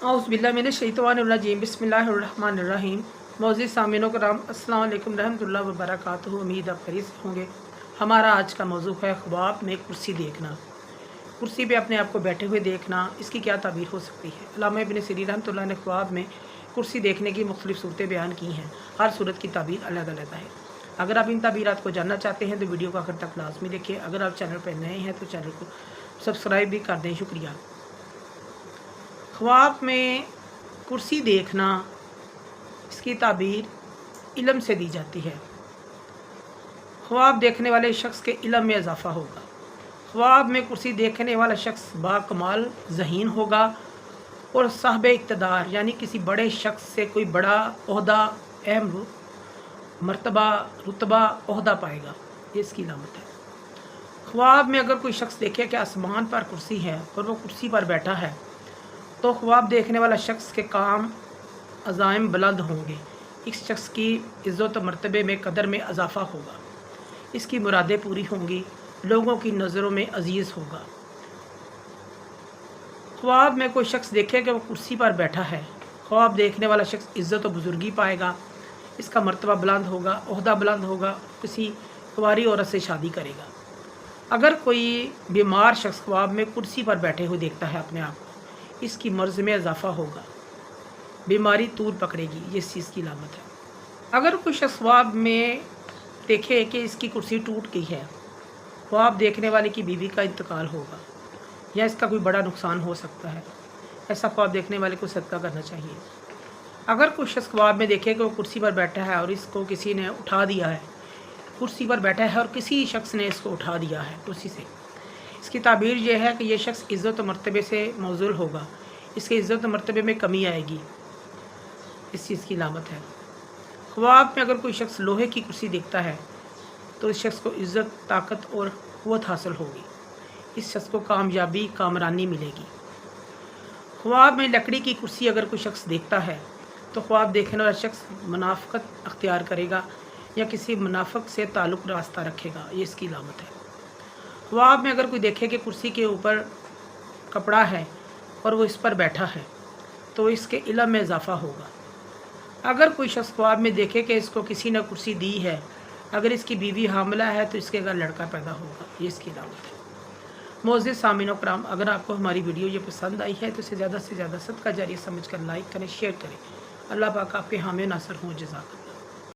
औज़ुबिल्लाहिमिनश्शैतानिर्रजीम बिस्मिल्लाहिर्रहमानिर्रहीम। मौजूद सामीनों कराम अस्सलाम वालेकुम रहमतुल्लाहि व बरकातुहू। उम्मीद आप खैरियत से होंगे। हमारा आज का मौजू है ख्वाब में कुर्सी देखना। कुर्सी पे अपने आप को बैठे हुए देखना, इसकी क्या ताबीर हो सकती है। अल्लामा इब्न सीरीन रहमतुल्लाह ने ख्वाब में कुर्सी देखने की मुख्तलिफ सूरतें बयान की हैं। हर सूरत की ताबीर अलग अलग है। अगर आप इन ताबीरात को जानना चाहते हैं तो वीडियो को आखिर तक लाजमी देखिए। अगर आप चैनल पर नए हैं तो चैनल को सब्सक्राइब भी कर दें। शुक्रिया। ख्वाब में कुर्सी देखना, इसकी ताबीर इल्म से दी जाती है। ख्वाब देखने वाले शख्स के इल्म में इजाफ़ा होगा। ख्वाब में कुर्सी देखने वाला शख्स बाकमाल ज़हीन होगा और साहब इक़्तिदार यानी किसी बड़े शख्स से कोई बड़ा ओहदा, अहम मर्तबा, रुतबा, ओहदा पाएगा। ये इसकी अलामत है। ख्वाब में अगर कोई शख्स देखे कि आसमान पर कुर्सी है और वो कुर्सी पर बैठा है तो ख्वाब देखने वाला शख्स के काम अज़ाइम बुलंद होंगे। इस शख्स की इज़्ज़त मर्तबे में, कदर में इजाफ़ा होगा। इसकी मुरादें पूरी होंगी, लोगों की नज़रों में अजीज़ होगा। ख्वाब में कोई शख्स देखे कि वो कुर्सी पर बैठा है, ख्वाब देखने वाला शख्स इज़्ज़त व बुज़ुर्गी पाएगा। इसका मर्तबा बुलंद होगा, ओहदा बुलंद होगा, किसी कुंवारी औरत से शादी करेगा। अगर कोई बीमार शख्स ख्वाब में कुर्सी पर बैठे हुए देखता है अपने आप को, इसकी मर्ज़ में इजाफ़ा होगा, बीमारी तूल पकड़ेगी। ये इस चीज़ की अलामत है। अगर कोई शख्स ख्वाब में देखे कि इसकी कुर्सी टूट गई है, ख्वाब देखने वाले की बीवी का इंतकाल होगा या इसका कोई बड़ा नुकसान हो सकता है, ऐसा ख्वाब देखने वाले को सदका करना चाहिए। अगर कोई शख्स ख्वाब में देखे कि वो कुर्सी पर बैठा है और इसको किसी ने उठा दिया है, कुर्सी पर बैठा है और किसी शख्स ने इसको उठा दिया है कुर्सी से, इसकी ताबीर यह है कि यह शख्स इज़्ज़त मर्तबे से मौजूल होगा, इसके इज़्ज़त मर्तबे में कमी आएगी। इस चीज़ की अलामत है। ख्वाब में अगर कोई शख्स लोहे की कुर्सी देखता है तो इस शख्स को इज़्ज़त, ताकत और क़ुव्वत हासिल होगी। इस शख्स को कामयाबी, कामरानी मिलेगी। ख्वाब में लकड़ी की कुर्सी अगर कोई शख्स देखता है तो ख्वाब देखने वाला शख्स मुनाफ़क़त अख्तियार करेगा या किसी मुनाफ़िक से ताल्लुक़ रास्ता रखेगा। ये इसकी अलामत है। ख्वाब में अगर कोई देखे कि कुर्सी के ऊपर कपड़ा है और वो इस पर बैठा है तो इसके इल्म में इजाफ़ा होगा। अगर कोई शख्स ख्वाब में देखे कि इसको किसी ने कुर्सी दी है, अगर इसकी बीवी हामिला है तो इसके घर लड़का पैदा होगा। ये इसकी अलामत है। मोअज़्ज़िज़ सामीन कराम, अगर आपको हमारी वीडियो ये पसंद आई है तो इसे ज़्यादा से ज़्यादा सदका जारिया समझ कर लाइक करें, शेयर करें। अल्लाह पाक आपके हामी नासर हों। जज़ाकल्लाह।